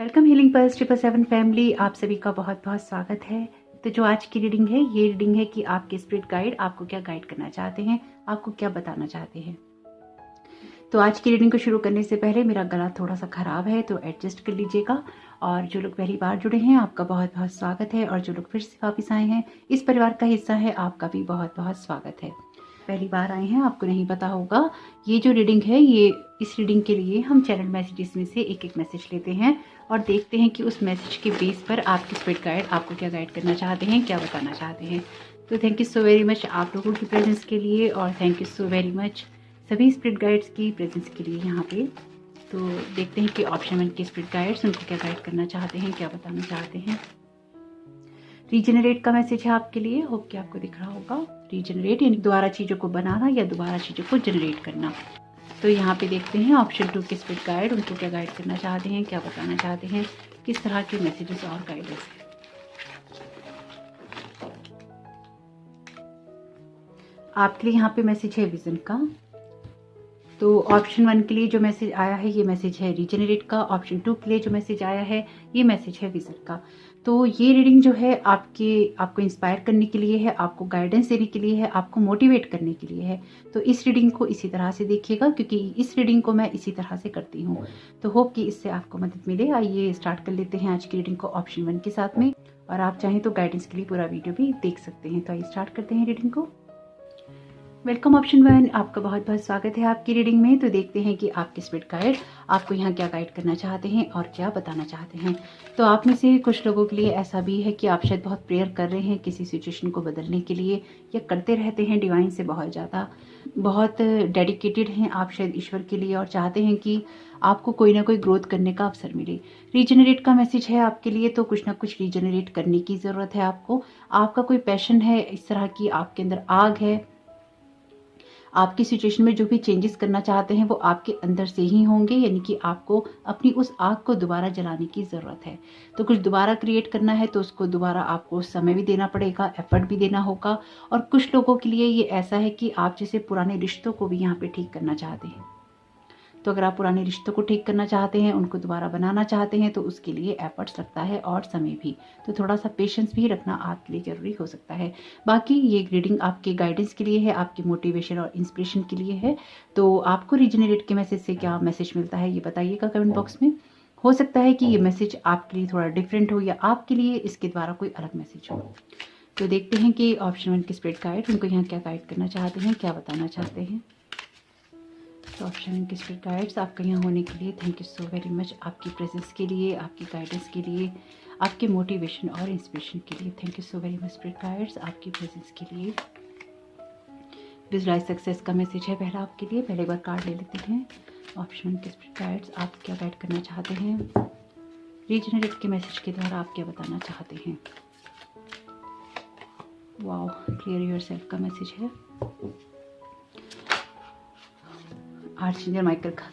Welcome healing pulse 777 family, आप सभी का बहुत बहुत स्वागत है। तो जो आज की रीडिंग है, ये रीडिंग है कि आपके स्पिरिट गाइड आपको क्या गाइड करना चाहते हैं, आपको क्या बताना चाहते हैं। तो आज की रीडिंग को शुरू करने से पहले मेरा गला थोड़ा सा खराब है, तो एडजस्ट कर लीजिएगा। और जो लोग पहली बार जुड़े हैं, आपका बहुत बहुत स्वागत है। और जो लोग फिर से वापस आए हैं, इस परिवार का हिस्सा है, आपका भी बहुत बहुत स्वागत है। पहली बार आए हैं, आपको नहीं पता होगा, ये जो रीडिंग है, इस रीडिंग के लिए हम चैनल मैसेजेस में से एक एक मैसेज लेते हैं और देखते हैं कि उस मैसेज के बेस पर आपके स्पिरिट गाइड आपको क्या गाइड करना चाहते हैं, क्या बताना चाहते हैं। तो thank you so very much आप लोगों की प्रेजेंस के लिए, और thank you so very much सभी स्पिरिट गाइड्स की प्रेजेंस के लिए यहाँ पे। तो देखते हैं कि ऑप्शन 1 के स्पिरिट गाइड्स उनको क्या गाइड करना चाहते हैं, क्या बताना चाहते हैं। रीजनरेट का मैसेज है आपके लिए, होप कि आपको दिख रहा होगा। रीजनरेट यानी दोबारा चीज़ों को बनाना या दोबारा चीज़ों को जनरेट करना। तो यहाँ पे देखते हैं ऑप्शन 2 के स्पिरिट गाइड उनको क्या गाइड करना चाहते हैं, क्या बताना चाहते हैं, किस तरह के मैसेजेस और गाइडेंस है। आपके लिए यहाँ पे मैसेज है विजन का। तो ऑप्शन 1 के लिए जो मैसेज आया है, ये मैसेज है रीजनरेट का। ऑप्शन 2 के लिए जो मैसेज आया है, ये मैसेज है विजन का। तो ये रीडिंग जो है आपको इंस्पायर करने के लिए है, आपको गाइडेंस देने के लिए है, आपको मोटिवेट करने के लिए है। तो इस रीडिंग को इसी तरह से देखिएगा, क्योंकि इस रीडिंग को मैं इसी तरह से करती हूँ। तो होप कि इससे आपको मदद मिले। आइए स्टार्ट कर लेते हैं आज की रीडिंग को ऑप्शन 1 के साथ में। और आप चाहें तो गाइडेंस के लिए पूरा वीडियो भी देख सकते हैं। तो आइए स्टार्ट करते हैं रीडिंग को। वेलकम ऑप्शन 1, आपका बहुत बहुत स्वागत है आपकी रीडिंग में। तो देखते हैं कि आपके स्पिरिट गाइड आपको यहाँ क्या गाइड करना चाहते हैं और क्या बताना चाहते हैं। तो आप में से कुछ लोगों के लिए ऐसा भी है कि आप शायद बहुत प्रेयर कर रहे हैं किसी सिचुएशन को बदलने के लिए, या करते रहते हैं डिवाइन से बहुत ज़्यादा, बहुत डेडिकेटेड हैं आप शायद ईश्वर के लिए, और चाहते हैं कि आपको कोई ना कोई ग्रोथ करने का अवसर मिले। रीजनरेट का मैसेज है आपके लिए, तो कुछ ना कुछ रीजनरेट करने की ज़रूरत है आपको। आपका कोई पैशन है, इस तरह की आपके अंदर आग है, आपकी सिचुएशन में जो भी चेंजेस करना चाहते हैं वो आपके अंदर से ही होंगे, यानी कि आपको अपनी उस आग को दोबारा जलाने की ज़रूरत है। तो कुछ दोबारा क्रिएट करना है, तो उसको दोबारा आपको समय भी देना पड़ेगा, एफर्ट भी देना होगा। और कुछ लोगों के लिए ये ऐसा है कि आप जैसे पुराने रिश्तों को भी यहाँ पे ठीक करना चाहते हैं। तो अगर आप पुराने रिश्तों को ठीक करना चाहते हैं, उनको दोबारा बनाना चाहते हैं, तो उसके लिए एफर्ट्स लगता है और समय भी। तो थोड़ा सा पेशेंस भी रखना आपके लिए ज़रूरी हो सकता है। बाकी ये रीडिंग आपके गाइडेंस के लिए है, आपकी मोटिवेशन और इंस्पिरेशन के लिए है। तो आपको रीजनरेट के मैसेज से क्या मैसेज मिलता है, ये बताइएगा कमेंट बॉक्स में। हो सकता है कि ये मैसेज आपके लिए थोड़ा डिफरेंट हो, या आपके लिए इसके द्वारा कोई अलग मैसेज हो। तो देखते हैं कि ऑप्शन 1 के स्पिरिट गाइड उनको यहाँ क्या गाइड करना चाहते हैं, क्या बताना चाहते हैं। तो ऑप्शन के स्पिरिट गाइड्स आपका यहाँ होने के लिए thank you so very much, आपकी प्रेजेंस के लिए, आपकी गाइडेंस के लिए, आपके मोटिवेशन और इंस्पिरेशन के लिए। Thank you so very much spirit guides, आपकी प्रेजेंस के लिए। विजुअलाइज सक्सेस का मैसेज है पहला आपके लिए। पहले बार कार्ड ले लेते हैं। ऑप्शन के स्पिरिट गाइड्स आप क्या गाइड करना चाहते हैं, रीजनरेट के मैसेज के द्वारा आप क्या बताना चाहते हैं। वाओ, क्लियर योरसेल्फ का मैसेज है। आर्चएंजल माइकल का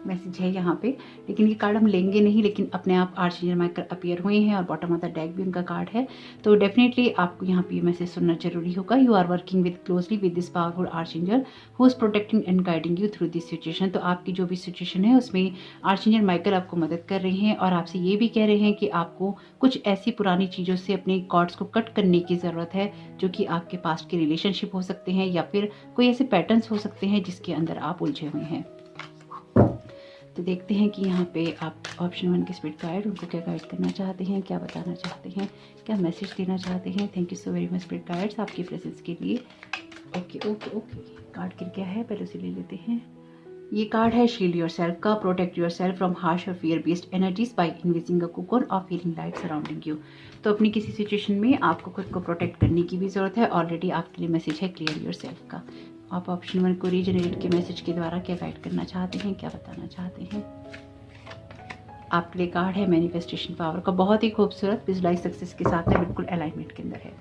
मैसेज है यहाँ पे, लेकिन ये कार्ड हम लेंगे नहीं, लेकिन अपने आप आर्चएंजल माइकल अपीयर हुए हैं और बॉटम ऑफ द डेक भी उनका कार्ड है। तो डेफिनेटली आपको यहाँ पे ये मैसेज सुनना जरूरी होगा। You are working with closely with this powerful archangel who is protecting and guiding you through this situation. तो आपकी जो भी सिचुएशन है उसमें आर्चएंजल माइकल आपको मदद कर रहे हैं, और आपसे ये भी कह रहे हैं कि आपको कुछ ऐसी पुरानी चीज़ों से अपने कॉर्ड्स को कट करने की ज़रूरत है, जो कि आपके पास्ट के रिलेशनशिप हो सकते हैं, या फिर कोई ऐसे पैटर्न्स हो सकते हैं जिसके अंदर आप उलझे हुए हैं। तो देखते हैं कि यहाँ पे आप ऑप्शन 1 के स्पिरिट गाइड उनको क्या गाइड करना चाहते हैं, क्या बताना चाहते हैं, क्या मैसेज देना चाहते हैं। Thank you so very much spirit guides आपकी प्रेजेंस के लिए। ओके ओके ओके, कार्ड गिर गया है, पहले उसे ले लेते हैं। ये कार्ड है शील्ड योरसेल्फ का। प्रोटेक्ट योरसेल्फ फ्रॉम हार्श और fear based energies by envisioning a cocoon of healing light surrounding you. तो अपनी किसी सिचुएशन में आपको खुद को प्रोटेक्ट करने की भी जरूरत है। ऑलरेडी आपके लिए मैसेज है क्लियर योरसेल्फ का। आप ऑप्शन 1 को रीजनरेट के मैसेज के द्वारा क्या गाइड करना चाहते हैं, क्या बताना चाहते हैं। आपके लिए कार्ड है मैनिफेस्टेशन पावर का, बहुत ही खूबसूरत, विजुअलाइज सक्सेस के साथ है, बिल्कुल अलाइनमेंट के अंदर है।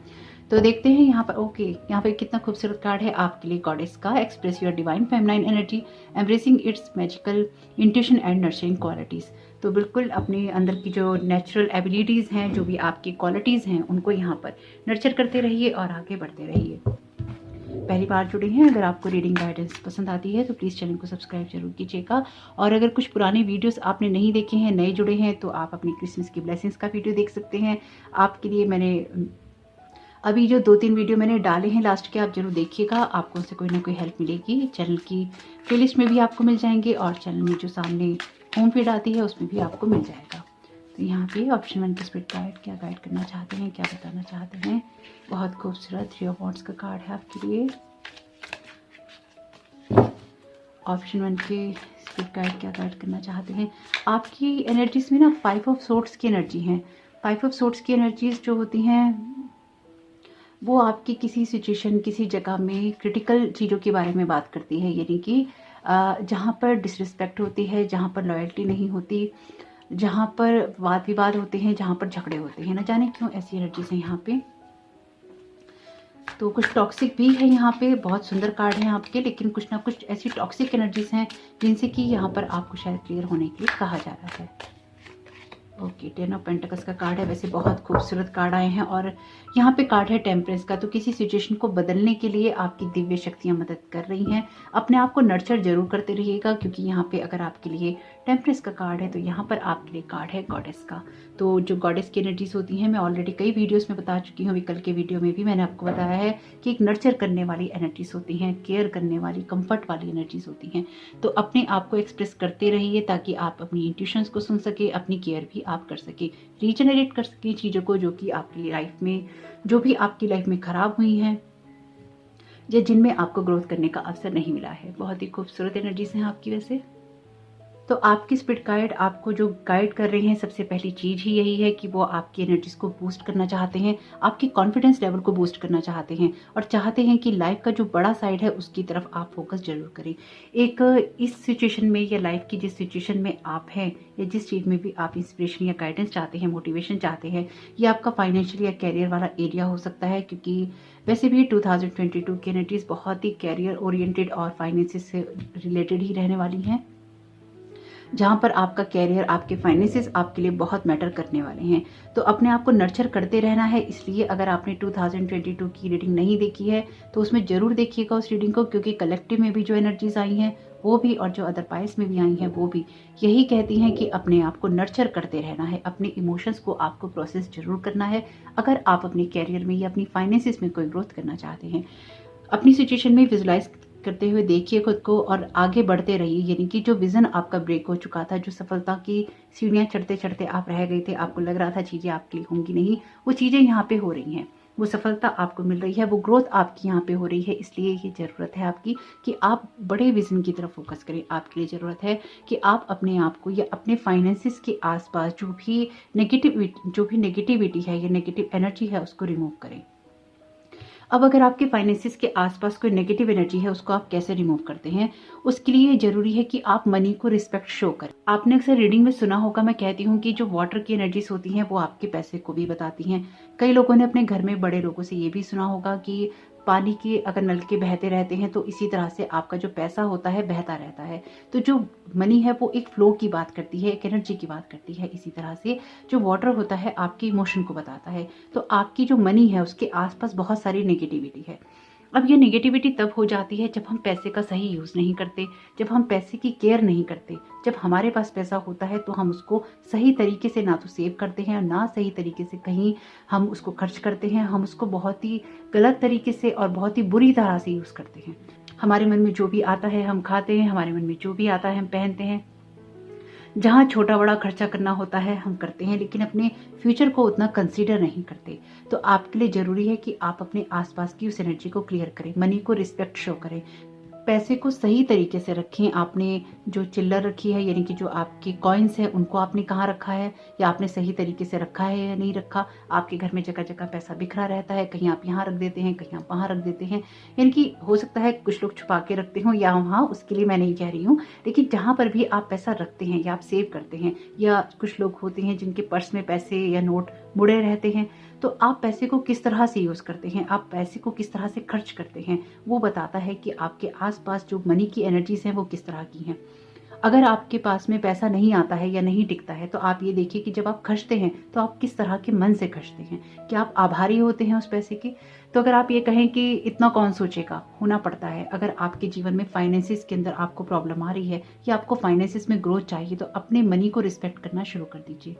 तो देखते हैं यहाँ पर। ओके, यहाँ पे कितना खूबसूरत कार्ड है आपके लिए गॉडेस का। Express your divine feminine energy, embracing its magical intuition and nurturing qualities. तो बिल्कुल अपने अंदर की जो नेचुरल एबिलिटीज़ हैं, जो भी आपकी क्वालिटीज़ हैं, उनको यहाँ पर नर्चर करते रहिए और आगे बढ़ते रहिए। पहली बार जुड़े हैं, अगर आपको रीडिंग गाइडेंस पसंद आती है तो प्लीज़ चैनल को सब्सक्राइब जरूर कीजिएगा। और अगर कुछ पुराने वीडियोस आपने नहीं देखे हैं, नए जुड़े हैं, तो आप अपनी क्रिसमस की ब्लेसिंग्स का वीडियो देख सकते हैं। आपके लिए मैंने अभी जो 2-3 वीडियो मैंने डाले हैं लास्ट के, आप जरूर देखिएगा, आपको उनसे कोई ना कोई हेल्प मिलेगी। चैनल की प्लेलिस्ट में भी आपको मिल जाएंगे और चैनल में जो सामने होम फीड आती है उसमें भी आपको मिल जाएगा। तो यहाँ पे ऑप्शन 1 की स्पिरिट गाइड क्या गाइड करना चाहते हैं, क्या बताना चाहते हैं। बहुत खूबसूरत 3 ऑफ वॉन्ड्स का कार्ड है आपके लिए। ऑप्शन 1 के स्पिरिट गाइड क्या गाइड करना चाहते हैं। आपकी एनर्जीज में ना 5 ऑफ सोर्ड्स की एनर्जी है। 5 ऑफ सोर्ड्स की एनर्जीज जो होती हैं वो आपकी किसी सिचुएशन, किसी जगह में क्रिटिकल चीज़ों के बारे में बात करती है, यानी कि जहाँ पर डिसरिस्पेक्ट होती है, जहाँ पर लॉयल्टी नहीं होती, जहाँ पर वाद विवाद होते हैं, जहाँ पर झगड़े होते हैं, ना जाने क्यों ऐसी एनर्जीज हैं यहाँ पे। तो कुछ टॉक्सिक भी है यहाँ पे, बहुत सुंदर कार्ड है आपके, लेकिन कुछ ना कुछ ऐसी टॉक्सिक एनर्जीज हैं जिनसे कि यहाँ पर आपको शायद क्लियर होने के लिए कहा जा रहा है। ओके, 10 ऑफ पेंटिकल्स का कार्ड है। वैसे बहुत खूबसूरत कार्ड आए हैं और यहाँ पे कार्ड है टेम्परेंस का। तो किसी सिचुएशन को बदलने के लिए आपकी दिव्य शक्तियाँ मदद कर रही हैं। अपने आप को नर्चर जरूर करते रहिएगा, क्योंकि यहाँ पे अगर आपके लिए टेम्परेंस का कार्ड है तो यहाँ पर आपके लिए कार्ड है गॉडेस का। तो जो गॉडेस की एनर्जीज होती हैं, मैं ऑलरेडी कई वीडियोस में बता चुकी हूँ। अभी कल के वीडियो में भी मैंने आपको बताया है कि एक नर्चर करने वाली एनर्जीज होती हैं, केयर करने वाली, कंफर्ट वाली एनर्जीज होती हैं। तो अपने आप को एक्सप्रेस करते रहिए ताकि आप अपनी इंट्यूशंस को सुन सके, अपनी केयर भी आप कर सके, रीजनरेट कर सके चीज़ों को जो कि आपकी लाइफ में, जो भी आपकी लाइफ में खराब हुई हैं या जिनमें आपको ग्रोथ करने का अवसर नहीं मिला है। बहुत ही खूबसूरत एनर्जीज हैं आपकी। वैसे तो आपकी स्पिरिट गाइड आपको जो गाइड कर रहे हैं, सबसे पहली चीज़ ही यही है कि वो आपकी एनर्जीज को बूस्ट करना चाहते हैं, आपकी कॉन्फिडेंस लेवल को बूस्ट करना चाहते हैं और चाहते हैं कि लाइफ का जो बड़ा साइड है उसकी तरफ आप फोकस जरूर करें। एक इस सिचुएशन में या लाइफ की जिस सिचुएशन में आप हैं या जिस चीज़ में भी आप इंस्पिरेशन या गाइडेंस चाहते हैं, मोटिवेशन चाहते हैं, ये आपका फाइनेंशियल या कैरियर वाला एरिया हो सकता है, क्योंकि वैसे भी 2022 की एनर्जीज बहुत ही कैरियर ओरिएंटेड और फाइनेंसिस से रिलेटेड ही रहने वाली हैं, जहाँ पर आपका कैरियर, आपके फाइनेंसेस आपके लिए बहुत मैटर करने वाले हैं। तो अपने आप को नर्चर करते रहना है। इसलिए अगर आपने 2022 की रीडिंग नहीं देखी है तो उसमें जरूर देखिएगा उस रीडिंग को, क्योंकि कलेक्टिव में भी जो एनर्जीज आई हैं वो भी और जो अदर पाइस में भी आई हैं वो भी यही कहती हैं कि अपने आप को नर्चर करते रहना है, अपने इमोशंस को आपको प्रोसेस जरूर करना है अगर आप अपने कैरियर में या अपनी फाइनेंसेस में कोई ग्रोथ करना चाहते हैं। अपनी सिचुएशन में विजुलाइज करते हुए देखिए खुद को और आगे बढ़ते रहिए, यानी कि जो विजन आपका ब्रेक हो चुका था, जो सफलता की सीढ़ियां चढ़ते चढ़ते आप रह गए थे, आपको लग रहा था चीज़ें आपके लिए होंगी नहीं, वो चीज़ें यहाँ पे हो रही हैं, वो सफलता आपको मिल रही है, वो ग्रोथ आपकी यहाँ पे हो रही है। इसलिए ये ज़रूरत है आपकी कि आप बड़े विजन की तरफ फोकस करें। आपके लिए ज़रूरत है कि आप अपने आप को या अपने फाइनेंसिस के आसपास जो भी नेगेटिविटी है या नेगेटिव एनर्जी है उसको रिमूव करें। अब अगर आपके फाइनेंसिस के आसपास कोई नेगेटिव एनर्जी है, उसको आप कैसे रिमूव करते हैं, उसके लिए जरूरी है कि आप मनी को रिस्पेक्ट शो करें। आपने अक्सर रीडिंग में सुना होगा, मैं कहती हूँ कि जो वाटर की एनर्जीज होती हैं वो आपके पैसे को भी बताती हैं। कई लोगों ने अपने घर में बड़े लोगों से ये भी सुना होगा कि पानी के अगर नलके बहते रहते हैं तो इसी तरह से आपका जो पैसा होता है बहता रहता है। तो जो मनी है वो एक फ्लो की बात करती है, एक एनर्जी की बात करती है। इसी तरह से जो वाटर होता है आपके इमोशन को बताता है। तो आपकी जो मनी है उसके आसपास बहुत सारी नेगेटिविटी है। अब ये नेगेटिविटी तब हो जाती है जब हम पैसे का सही यूज़ नहीं करते, जब हम पैसे की केयर नहीं करते। जब हमारे पास पैसा होता है तो हम उसको सही तरीके से ना तो सेव करते हैं और ना सही तरीके से कहीं हम उसको खर्च करते हैं। हम उसको बहुत ही गलत तरीके से और बहुत ही बुरी तरह से यूज़ करते हैं। हमारे मन में जो भी आता है हम खाते हैं, हमारे मन में जो भी आता है हम पहनते हैं। जहाँ छोटा बड़ा खर्चा करना होता है हम करते हैं, लेकिन अपने फ्यूचर को उतना कंसीडर नहीं करते। तो आपके लिए ज़रूरी है कि आप अपने आसपास की उस एनर्जी को क्लियर करें, मनी को रिस्पेक्ट शो करें, पैसे को सही तरीके से रखें। आपने जो चिल्लर रखी है, यानी कि जो आपके कॉइन्स हैं, उनको आपने कहाँ रखा है या आपने सही तरीके से रखा है या नहीं रखा। आपके घर में जगह जगह पैसा बिखरा रहता है, कहीं आप यहाँ रख देते हैं, कहीं आप वहाँ रख देते हैं। यानी कि हो सकता है कुछ लोग छुपा के रखते हों या वहाँ, उसके लिए मैं नहीं कह रही हूँ, लेकिन जहाँ पर भी आप पैसा रखते हैं या आप सेव करते हैं, या कुछ लोग होते हैं जिनके पर्स में पैसे या नोट मुड़े रहते हैं, तो आप पैसे को किस तरह से यूज़ करते हैं, आप पैसे को किस तरह से खर्च करते हैं, वो बताता है कि आपके आसपास जो मनी की एनर्जीज हैं वो किस तरह की हैं। अगर आपके पास में पैसा नहीं आता है या नहीं टिकता है, तो आप ये देखिए कि जब आप खर्चते हैं तो आप किस तरह के मन से खर्चते हैं। क्या आप आभारी होते हैं उस पैसे के? तो अगर आप ये कहें कि इतना कौन सोचेगा, होना पड़ता है। अगर आपके जीवन में फाइनेंसिस के अंदर आपको प्रॉब्लम आ रही है या आपको फाइनेंसिस में ग्रोथ चाहिए, तो अपने मनी को रिस्पेक्ट करना शुरू कर दीजिए।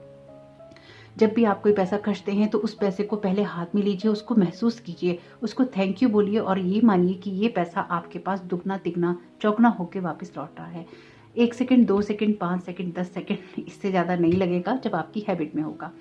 जब भी आप कोई पैसा खर्चते हैं तो उस पैसे को पहले हाथ में लीजिए, उसको महसूस कीजिए, उसको थैंक यू बोलिए और ये मानिए कि ये पैसा आपके पास दुगना तिगना चौगना होकर वापस लौट रहा है। 1 सेकंड, 2 सेकंड, 5 सेकंड, 10 सेकंड, इससे ज़्यादा नहीं लगेगा जब आपकी हैबिट में होगा।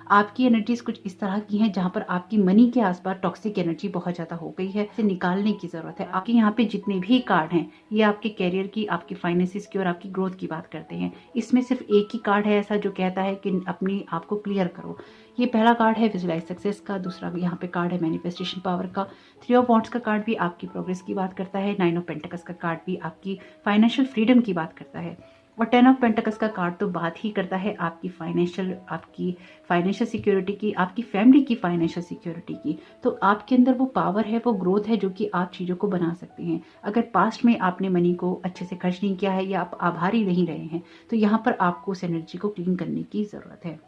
आपकी एनर्जीज कुछ इस तरह की हैं जहाँ पर आपकी मनी के आसपास टॉक्सिक एनर्जी बहुत ज़्यादा हो गई है, इसे निकालने की ज़रूरत है। आपके यहाँ पे जितने भी कार्ड हैं ये आपके कैरियर की, आपकी फाइनेंसिस की और आपकी ग्रोथ की बात करते हैं। इसमें सिर्फ एक ही कार्ड है ऐसा जो कहता है कि अपनी आप को क्लियर करो। ये पहला कार्ड है विजुअलाइज सक्सेस का, दूसरा भी यहाँ पे कार्ड है मैनिफेस्टेशन पावर का, 3 ऑफ वॉन्ड्स का कार्ड भी आपकी प्रोग्रेस की बात करता है, 9 ऑफ पेंटिकल्स का कार्ड भी आपकी फाइनेंशियल फ्रीडम की बात करता है और 10 ऑफ पेंटिकल्स का कार्ड तो बात ही करता है आपकी फाइनेंशियल सिक्योरिटी की, आपकी फैमिली की फाइनेंशियल सिक्योरिटी की। तो आपके अंदर वो पावर है, वो ग्रोथ है जो कि आप चीज़ों को बना सकते हैं। अगर पास्ट में आपने मनी को अच्छे से खर्च नहीं किया है या आप आभारी नहीं रहे हैं तो यहाँ पर आपको उस एनर्जी को क्लीन करने की ज़रूरत है।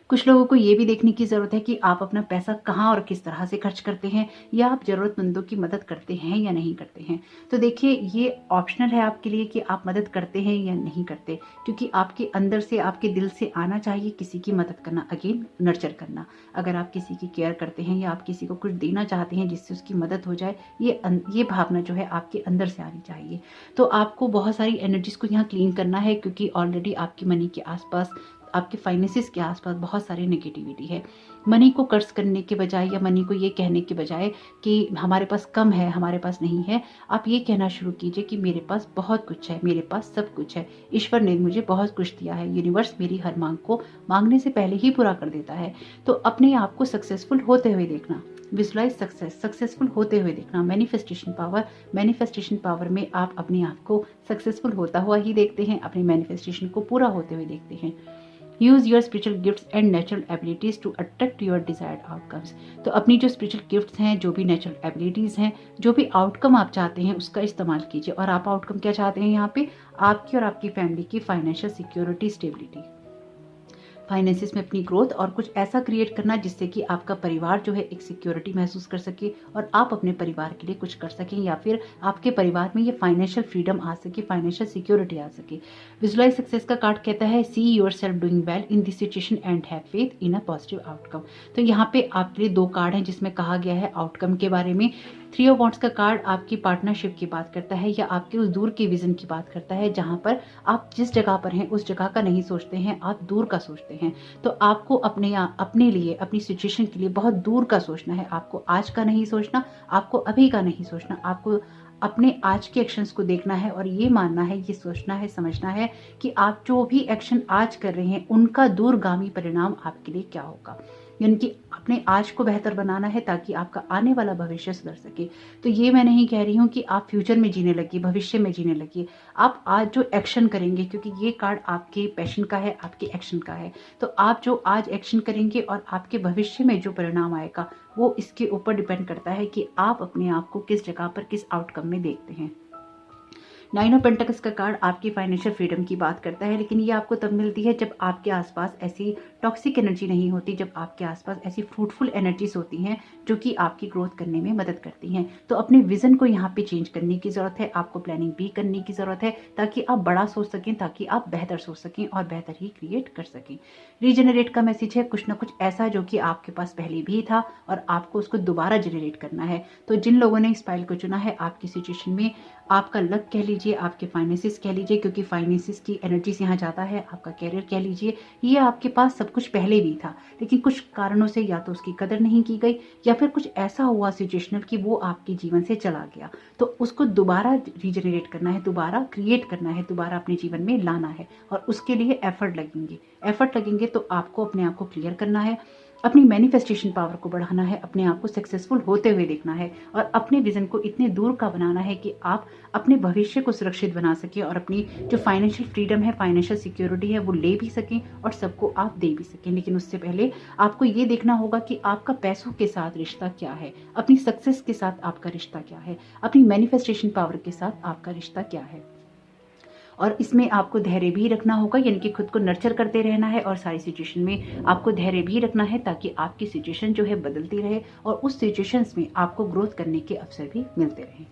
कुछ लोगों को ये भी देखने की ज़रूरत है कि आप अपना पैसा कहाँ और किस तरह से खर्च करते हैं या आप ज़रूरतमंदों की मदद करते हैं या नहीं करते हैं। तो देखिए ये ऑप्शनल है आपके लिए कि आप मदद करते हैं या नहीं करते, क्योंकि आपके अंदर से, आपके दिल से आना चाहिए किसी की मदद करना, अगेन नर्चर करना। अगर आप किसी की केयर करते हैं या आप किसी को कुछ देना चाहते हैं जिससे उसकी मदद हो जाए, ये भावना जो है आपके अंदर से आनी चाहिए। तो आपको बहुत सारी एनर्जीज को यहाँ क्लीन करना है, क्योंकि ऑलरेडी आपकी मनी के आसपास, आपके फाइनेंसिस के आसपास बहुत सारी नेगेटिविटी है। मनी को कर्ज करने के बजाय या मनी को ये कहने के बजाय कि हमारे पास कम है, हमारे पास नहीं है, आप ये कहना शुरू कीजिए कि मेरे पास बहुत कुछ है, मेरे पास सब कुछ है, ईश्वर ने मुझे बहुत कुछ दिया है, यूनिवर्स मेरी हर मांग को मांगने से पहले ही पूरा कर देता है। तो अपने आप को सक्सेसफुल होते हुए देखना, विजुअलाइज सक्सेस, सक्सेसफुल होते हुए देखना। मैनिफेस्टेशन पावर में आप अपने आप को सक्सेसफुल होता हुआ ही देखते हैं, अपने मैनिफेस्टेशन को पूरा होते हुए देखते हैं। Use your spiritual gifts and natural abilities to attract your desired outcomes. तो अपनी जो स्पिरिचुअल गिफ्ट्स हैं, जो भी नेचुरल एबिलिटीज हैं, जो भी आउटकम आप चाहते हैं उसका इस्तेमाल कीजिए। और आप आउटकम क्या चाहते हैं यहाँ पे? आपकी और आपकी फैमिली की फाइनेंशियल सिक्योरिटी, स्टेबिलिटी, फाइनेंसिस में अपनी ग्रोथ और कुछ ऐसा क्रिएट करना जिससे कि आपका परिवार जो है एक सिक्योरिटी महसूस कर सके और आप अपने परिवार के लिए कुछ कर सकें, या फिर आपके परिवार में ये फाइनेंशियल फ्रीडम आ सके, फाइनेंशियल सिक्योरिटी आ सके। विजुअलाइज सक्सेस का कार्ड कहता है see yourself doing well in this situation and have faith in a positive outcome. तो यहाँ पे आपके लिए 2 कार्ड हैं जिसमें कहा गया है आउटकम के बारे में। 3 ऑफ वॉन्ड्स का कार्ड आपकी पार्टनरशिप की बात करता है या आपके उस दूर के विजन की बात करता है, जहां पर आप जिस जगह पर हैं उस जगह का नहीं सोचते हैं, आप दूर का सोचते हैं। तो आपको अपने लिए, अपनी सिचुएशन के लिए बहुत दूर का सोचना है। आपको आज का नहीं सोचना, आपको अभी का नहीं सोचना, आपको अपने आज के एक्शंस को देखना है और ये मानना है, ये सोचना है, समझना है कि आप जो भी एक्शन आज कर रहे हैं उनका दूरगामी परिणाम आपके लिए क्या होगा। यानी कि अपने आज को बेहतर बनाना है ताकि आपका आने वाला भविष्य सुधर सके। तो ये मैं नहीं कह रही हूँ कि आप फ्यूचर में जीने लगिए, भविष्य में जीने लगिए। आप आज जो एक्शन करेंगे, क्योंकि ये कार्ड आपके पैशन का है, आपके एक्शन का है, तो आप जो आज एक्शन करेंगे और आपके भविष्य में जो परिणाम आएगा वो इसके ऊपर डिपेंड करता है कि आप अपने आप को किस जगह पर, किस आउटकम में देखते हैं। 9 ऑफ पेंटिकल्स का कार्ड आपकी फाइनेंशियल फ्रीडम की बात करता है, लेकिन ये आपको तब मिलती है जब आपके आसपास ऐसी टॉक्सिक एनर्जी नहीं होती, जब आपके आसपास ऐसी फ्रूटफुल एनर्जीज होती हैं जो कि आपकी ग्रोथ करने में मदद करती हैं। तो अपने विजन को यहाँ पे चेंज करने की ज़रूरत है, आपको प्लानिंग भी करने की ज़रूरत है ताकि आप बड़ा सोच सकें, ताकि आप बेहतर सोच सकें और बेहतर ही क्रिएट कर सकें। रीजनरेट का मैसेज है कुछ ना कुछ ऐसा जो कि आपके पास पहले भी था और आपको उसको दोबारा जनरेट करना है। तो जिन लोगों ने इस फाइल को चुना है, आपकी सिचुएशन में आपका लक कह लीजिए, आपके फाइनेंसिस कह लीजिए, क्योंकि फाइनेंसिस की एनर्जी से यहाँ जाता है, आपका कैरियर कह लीजिए, ये आपके पास सब कुछ पहले भी था, लेकिन कुछ कारणों से या तो उसकी कदर नहीं की गई या फिर कुछ ऐसा हुआ सिचुएशनल कि वो आपके जीवन से चला गया। तो उसको दोबारा रीजनरेट करना है, दोबारा क्रिएट करना है, दोबारा अपने जीवन में लाना है और उसके लिए एफर्ट लगेंगे। तो आपको अपने आप को क्लियर करना है, अपनी मैनिफेस्टेशन पावर को बढ़ाना है, अपने आप को सक्सेसफुल होते हुए देखना है और अपने विजन को इतने दूर का बनाना है कि आप अपने भविष्य को सुरक्षित बना सकें और अपनी जो फाइनेंशियल फ्रीडम है, फाइनेंशियल सिक्योरिटी है, वो ले भी सकें और सबको आप दे भी सकें। लेकिन उससे पहले आपको ये देखना होगा कि आपका पैसों के साथ रिश्ता क्या है, अपनी सक्सेस के साथ आपका रिश्ता क्या है, अपनी मैनिफेस्टेशन पावर के साथ आपका रिश्ता क्या है। और इसमें आपको धैर्य भी रखना होगा, यानी कि खुद को नर्चर करते रहना है और सारी सिचुएशन में आपको धैर्य भी रखना है ताकि आपकी सिचुएशन जो है बदलती रहे और उस सिचुएशंस में आपको ग्रोथ करने के अवसर भी मिलते रहें।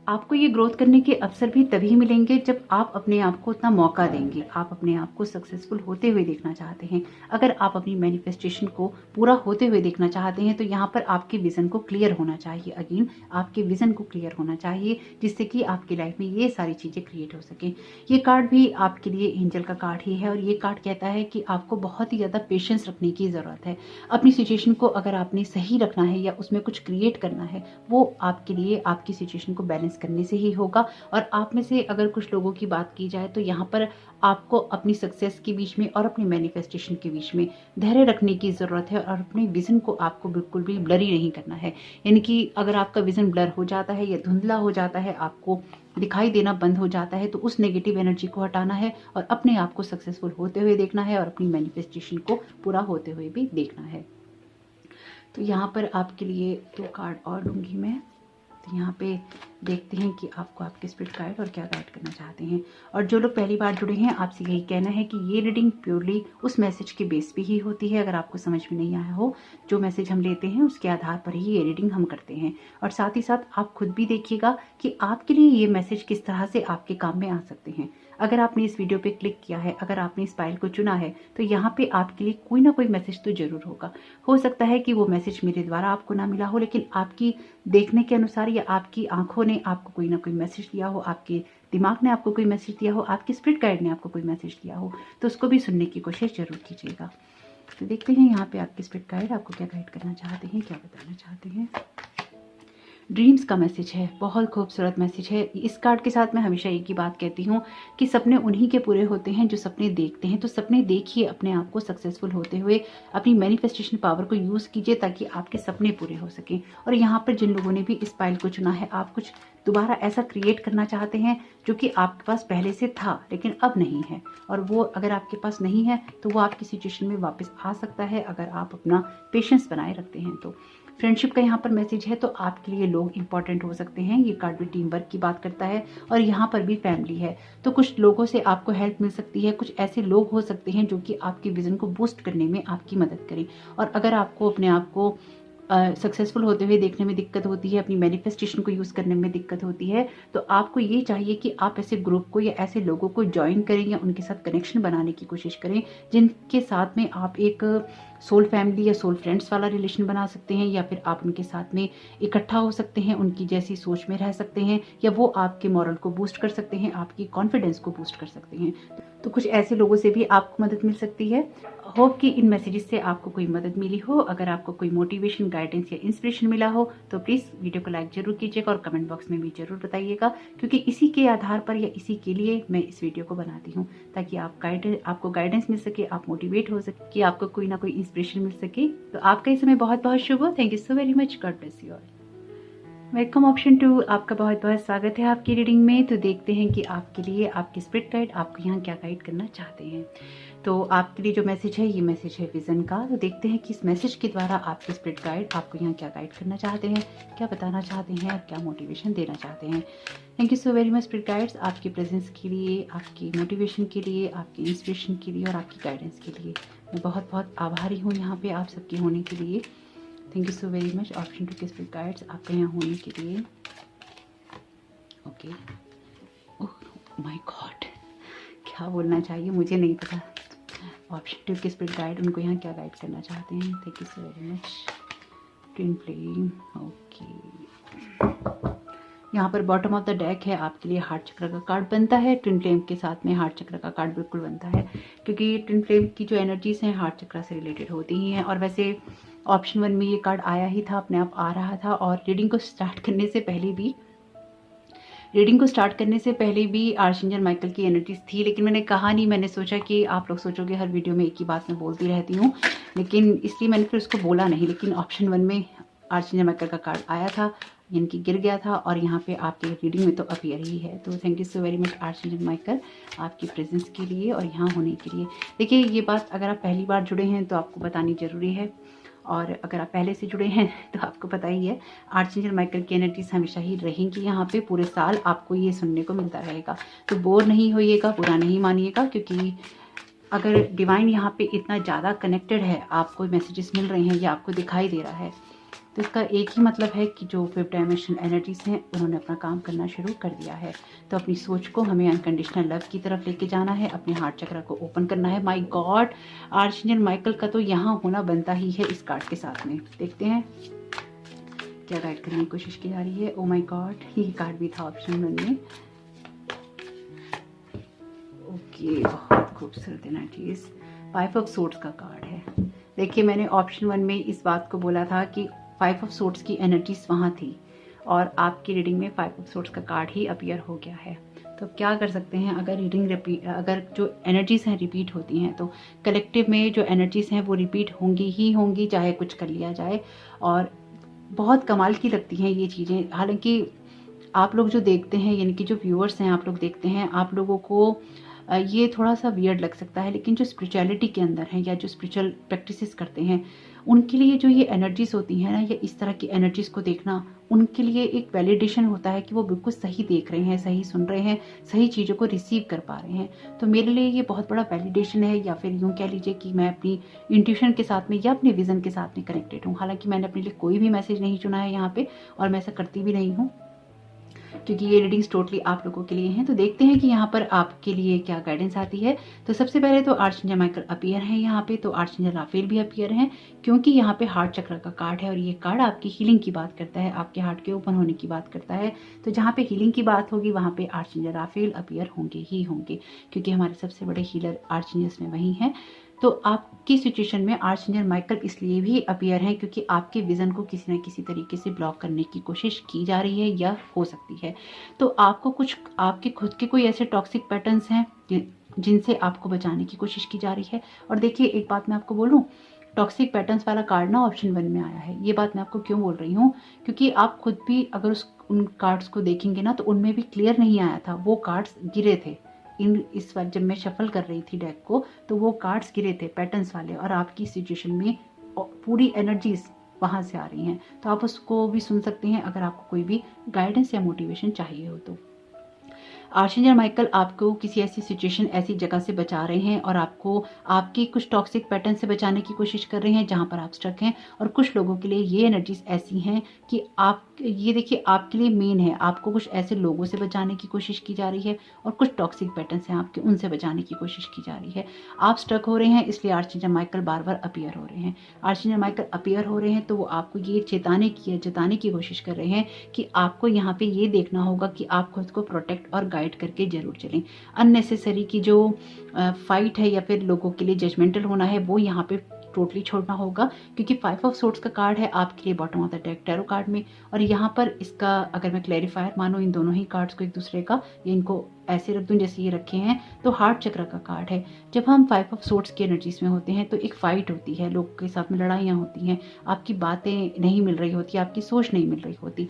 आपको ये ग्रोथ करने के अवसर भी तभी मिलेंगे जब आप अपने आप को उतना मौका देंगे। आप अपने आप को सक्सेसफुल होते हुए देखना चाहते हैं, अगर आप अपनी मैनिफेस्टेशन को पूरा होते हुए देखना चाहते हैं तो यहाँ पर आपके विजन को क्लियर होना चाहिए। अगेन आपके विजन को क्लियर होना चाहिए जिससे कि आपकी लाइफ में ये सारी चीज़ें क्रिएट हो सकें। ये कार्ड भी आपके लिए एंजल का कार्ड ही है और ये कार्ड कहता है कि आपको बहुत ही ज़्यादा पेशेंस रखने की ज़रूरत है। अपनी सिचुएशन को अगर आपने सही रखना है या उसमें कुछ क्रिएट करना है, वो आपके लिए आपकी सिचुएशन को बैलेंस करने से ही होगा। और आप में से अगर कुछ लोगों की बात की जाए तो यहाँ पर आपको अपनी सक्सेस के बीच में और अपनी मैनिफेस्टेशन के बीच में धैर्य रखने की ज़रूरत है और अपने विजन को आपको बिल्कुल भी ब्लरी नहीं करना है। यानी कि अगर आपका विजन ब्लर हो जाता है या धुंधला हो जाता है, आपको दिखाई देना बंद हो जाता है, तो उस नेगेटिव एनर्जी को हटाना है और अपने आप को सक्सेसफुल होते हुए देखना है और अपनी मैनिफेस्टेशन को पूरा होते हुए भी देखना है। तो यहाँ पर आपके लिए 2 कार्ड और लूँगी मैं। तो यहाँ पे देखते हैं कि आपको आपके स्पिरिट गाइड और क्या गाइड करना चाहते हैं। और जो लोग पहली बार जुड़े हैं, आपसे यही कहना है कि ये रीडिंग प्योरली उस मैसेज के बेस पे ही होती है। अगर आपको समझ में नहीं आया हो, जो मैसेज हम लेते हैं उसके आधार पर ही ये रीडिंग हम करते हैं। और साथ ही साथ आप खुद भी देखिएगा कि आपके लिए ये मैसेज किस तरह से आपके काम में आ सकते हैं। अगर आपने इस वीडियो पे क्लिक किया है, अगर आपने इस फाइल को चुना है, तो यहाँ पे आपके लिए कोई ना कोई मैसेज तो जरूर होगा। हो सकता है कि वो मैसेज मेरे द्वारा आपको ना मिला हो, लेकिन आपकी देखने के अनुसार या आपकी आंखों ने आपको कोई ना कोई मैसेज दिया हो, आपके दिमाग ने आपको कोई मैसेज दिया हो, आपके स्पिरिट गाइड ने आपको कोई मैसेज दिया हो, तो उसको भी सुनने की कोशिश जरूर कीजिएगा। तो देखते हैं यहाँ पे आपके स्पिरिट गाइड आपको क्या गाइड करना चाहते हैं, क्या बताना चाहते हैं। ड्रीम्स का मैसेज है, बहुत खूबसूरत मैसेज है। इस कार्ड के साथ मैं हमेशा एक ही बात कहती हूँ कि सपने उन्हीं के पूरे होते हैं जो सपने देखते हैं। तो सपने देखिए, अपने आप को सक्सेसफुल होते हुए अपनी मैनिफेस्टेशन पावर को यूज़ कीजिए ताकि आपके सपने पूरे हो सकें। और यहाँ पर जिन लोगों ने भी इस फाइल को चुना है, आप कुछ दोबारा ऐसा क्रिएट करना चाहते हैं जो कि आपके पास पहले से था लेकिन अब नहीं है, और वो अगर आपके पास नहीं है तो वो आपकी सिचुएशन में वापस आ सकता है अगर आप अपना पेशेंस बनाए रखते हैं। तो फ्रेंडशिप का यहाँ पर मैसेज है, तो आपके लिए लोग इंपॉर्टेंट हो सकते हैं। ये कार्ड भी टीम वर्क की बात करता है और यहाँ पर भी फैमिली है, तो कुछ लोगों से आपको हेल्प मिल सकती है। कुछ ऐसे लोग हो सकते हैं जो कि आपके विजन को बूस्ट करने में आपकी मदद करें। और अगर आपको अपने आप को सक्सेसफुल होते हुए देखने में दिक्कत होती है, अपनी मैनिफेस्टेशन को यूज़ करने में दिक्कत होती है, तो आपको ये चाहिए कि आप ऐसे ग्रुप को या ऐसे लोगों को ज्वाइन करें या उनके साथ कनेक्शन बनाने की कोशिश करें जिनके साथ में आप एक सोल फैमिली या सोल फ्रेंड्स वाला रिलेशन बना सकते हैं, या फिर आप उनके साथ में इकट्ठा हो सकते हैं, उनकी जैसी सोच में रह सकते हैं, या वो आपके मॉरल को बूस्ट कर सकते हैं, आपकी कॉन्फिडेंस को बूस्ट कर सकते हैं। तो कुछ ऐसे लोगों से भी आपको मदद मिल सकती है। होप कि इन मैसेजेस से आपको कोई मदद मिली हो। अगर आपको कोई मोटिवेशन, गाइडेंस या इंस्पिरेशन मिला हो तो प्लीज़ वीडियो को लाइक जरूर कीजिएगा और कमेंट बॉक्स में भी जरूर बताइएगा, क्योंकि इसी के आधार पर या इसी के लिए मैं इस वीडियो को बनाती हूँ, ताकि आपको गाइडेंस मिल सके, आप मोटिवेट हो सके, कि आपको कोई ना कोई इंस्पिरेशन मिल सके। तो आपका इस समय बहुत बहुत शुभ हो। Thank you so very much. God bless you all. Welcome option 2, आपका बहुत बहुत स्वागत है आपकी रीडिंग में। तो देखते हैं कि आपके लिए आपके स्पिरिट गाइड आपको यहाँ क्या गाइड करना चाहते हैं। तो आपके लिए जो मैसेज है, ये मैसेज है विजन का। तो देखते हैं कि इस मैसेज के द्वारा आपके स्पिरिट गाइड आपको यहाँ क्या गाइड करना चाहते हैं, क्या बताना चाहते हैं और क्या मोटिवेशन देना चाहते हैं। Thank you so very much spirit guides, आपकी प्रेजेंस के लिए, आपकी मोटिवेशन के लिए, आपकी इंस्पिरेशन के लिए और आपकी गाइडेंस के लिए। मैं बहुत बहुत आभारी हूँ यहाँ पे आप सबके होने के लिए। Thank you so very much option 2 के स्पिरिट गाइड्स आपके यहाँ होने के लिए। ओके, ओह माय गॉड, क्या बोलना चाहिए मुझे नहीं पता। ऑप्शन 2 के स्पिरिट गाइड उनको यहाँ क्या गाइड करना चाहते हैं। Thank you so very much twin flame. Okay, यहाँ पर बॉटम ऑफ द डेक है, आपके लिए हार्ट चक्र का कार्ड बनता है। ट्विन फ्लेम के साथ में हार्ट चक्र का कार्ड बिल्कुल बनता है, क्योंकि ट्विन फ्लेम की जो एनर्जीज हैं हार्ट चक्र से रिलेटेड होती ही हैं। और वैसे ऑप्शन 1 में ये कार्ड आया ही था, अपने आप आ रहा था। और रीडिंग को स्टार्ट करने से पहले भी आर्चएंजल माइकल की एनर्जीज थी, लेकिन मैंने कहा नहीं। मैंने सोचा कि आप लोग सोचोगे हर वीडियो में एक ही बात मैं बोलती रहती हूँ, लेकिन इसलिए मैंने फिर उसको बोला नहीं। लेकिन ऑप्शन 1 में आर्चएंजल माइकल का कार्ड आया था, यानी कि गिर गया था, और यहाँ पे आपके रीडिंग में तो अपीयर ही है। तो thank you so very much archangel Michael आपकी प्रेजेंस के लिए और यहाँ होने के लिए। देखिए, ये बात अगर आप पहली बार जुड़े हैं तो आपको बतानी ज़रूरी है। और अगर आप पहले से जुड़े हैं तो आपको पता ही है, आर्चएंजल माइकल की एनर्जीज हमेशा ही रहेंगी यहाँ पे, पूरे साल आपको ये सुनने को मिलता रहेगा। तो बोर नहीं होइएगा, बुरा नहीं मानिएगा, क्योंकि अगर डिवाइन यहाँ पे इतना ज़्यादा कनेक्टेड है, आपको मैसेजेस मिल रहे हैं या आपको दिखाई दे रहा है, तो इसका एक ही मतलब है कि जो फिफ्थ डायमेंशन एनर्जीज हैं उन्होंने अपना काम करना शुरू कर दिया है। तो अपनी सोच को हमें अनकंडीशनल लव की तरफ लेके जाना है, अपने हार्ट चक्र को ओपन करना है। माय गॉड, आर्चएंजल माइकल का तो यहाँ होना बनता ही है इस कार्ड के साथ में। देखते हैं क्या गाइड करने की कोशिश की जा रही है। ओ माय गॉड, ये कार्ड भी था ऑप्शन 1 में। ओके, बहुत खूबसूरत एनर्जीज। 5 ऑफ सोर्ड्स का कार्ड है। देखिए, मैंने ऑप्शन 1 में इस बात को बोला था कि 5 ऑफ सोर्ड्स की एनर्जीज वहाँ थी और आपकी रीडिंग में 5 ऑफ सोर्ड्स का कार्ड ही अपीयर हो गया है। तो क्या कर सकते हैं, अगर रीडिंग अगर जो एनर्जीज हैं रिपीट होती हैं तो कलेक्टिव में जो एनर्जीज हैं वो रिपीट होंगी ही होंगी, चाहे कुछ कर लिया जाए। और बहुत कमाल की लगती हैं ये चीज़ें। हालांकि आप लोग जो देखते हैं, यानी कि जो व्यूअर्स हैं, आप लोग देखते हैं, आप लोगों को ये थोड़ा सा वियर्ड लग सकता है, लेकिन जो स्पिरिचुअलिटी के अंदर है या जो स्पिरिचुअल प्रैक्टिसेस करते हैं, उनके लिए जो ये एनर्जीज होती हैं ना, या इस तरह की एनर्जीज को देखना, उनके लिए एक वैलिडेशन होता है कि वो बिल्कुल सही देख रहे हैं, सही सुन रहे हैं, सही चीज़ों को रिसीव कर पा रहे हैं। तो मेरे लिए ये बहुत बड़ा वैलिडेशन है, या फिर यूँ कह लीजिए कि मैं अपनी इंट्यूशन के साथ में या अपने विजन के साथ में कनेक्टेड हूँ। हालांकि मैंने अपने लिए कोई भी मैसेज नहीं चुना है यहाँ पे, और मैं ऐसा करती भी नहीं हूँ, क्योंकि ये रीडिंग्स टोटली आप लोगों के लिए हैं। तो देखते हैं कि यहाँ पर आपके लिए क्या गाइडेंस आती है। तो सबसे पहले तो आर्चएंजल माइकल अपीयर हैं यहाँ पे, तो आर्चएंजल राफेल भी अपीयर हैं, क्योंकि यहाँ पे हार्ट चक्र का कार्ड है और ये कार्ड आपकी हीलिंग की बात करता है, आपके हार्ट के ओपन होने की बात करता है। तो जहाँ पे हीलिंग की बात होगी वहाँ पे आर्चएंजल राफेल अपीयर होंगे ही होंगे, क्योंकि हमारे सबसे बड़े हीलर आर्चएंजल्स में वही हैं। तो आपकी सिचुएशन में आर्चएंजल माइकल इसलिए भी अपीयर हैं क्योंकि आपके विजन को किसी न किसी तरीके से ब्लॉक करने की कोशिश की जा रही है या हो सकती है। तो आपको कुछ आपके खुद के कोई ऐसे टॉक्सिक पैटर्न्स हैं जिनसे आपको बचाने की कोशिश की जा रही है। और देखिए, एक बात मैं आपको बोलूं, टॉक्सिक पैटर्न्स वाला कार्ड ना ऑप्शन 1 में आया है। ये बात मैं आपको क्यों बोल रही हूँ, क्योंकि आप खुद भी अगर उन कार्ड्स को देखेंगे ना, तो उनमें भी क्लियर नहीं आया था, वो कार्ड्स गिरे थे। इस बार जब मैं शफल कर रही थी डेक को, तो वो कार्ड्स गिरे थे पैटर्न्स वाले, और आपकी सिचुएशन में पूरी एनर्जीज वहाँ से आ रही हैं। तो आप उसको भी सुन सकते हैं अगर आपको कोई भी गाइडेंस या मोटिवेशन चाहिए हो तो। आर्चएंजल माइकल आपको किसी ऐसी सिचुएशन, ऐसी जगह से बचा रहे हैं, और आपको आपके कुछ टॉक्सिक पैटर्न से बचाने की कोशिश कर रहे हैं जहाँ पर आप स्टक हैं। और कुछ लोगों के लिए ये एनर्जीज ऐसी हैं कि आप ये देखिए, आपके लिए मेन है, आपको कुछ ऐसे लोगों से बचाने की कोशिश की जा रही है, और कुछ टॉक्सिक पैटर्न्स हैं आपके, उनसे बचाने की कोशिश की जा रही है। आप स्टक हो रहे हैं, इसलिए आर्चएंजल माइकल बार बार अपीयर हो रहे हैं। आर्चएंजल माइकल अपीयर हो रहे हैं तो वो आपको ये जताने की कोशिश कर रहे हैं कि आपको यहाँ पे ये देखना होगा कि आप खुद को प्रोटेक्ट और गाइड करके जरूर चलें। अननेसेसरी की जो फाइट है या फिर लोगों के लिए जजमेंटल होना है, वो यहाँ पे टोटली छोड़ना होगा, क्योंकि 5 ऑफ सोर्ड्स का कार्ड है आपके लिए bottom of the deck tarot card में। और यहाँ पर इसका अगर मैं क्लैरिफायर मानूँ इन दोनों ही कार्ड्स को एक दूसरे का, या इनको ऐसे रख दूँ जैसे ये रखे हैं, तो हार्ट चक्र का कार्ड है। जब हम 5 ऑफ सोर्ड्स की एनर्जीज में होते हैं तो एक फाइट होती है, लोगों के साथ में लड़ाइयाँ होती हैं, आपकी बातें नहीं मिल रही होती, आपकी सोच नहीं मिल रही होती।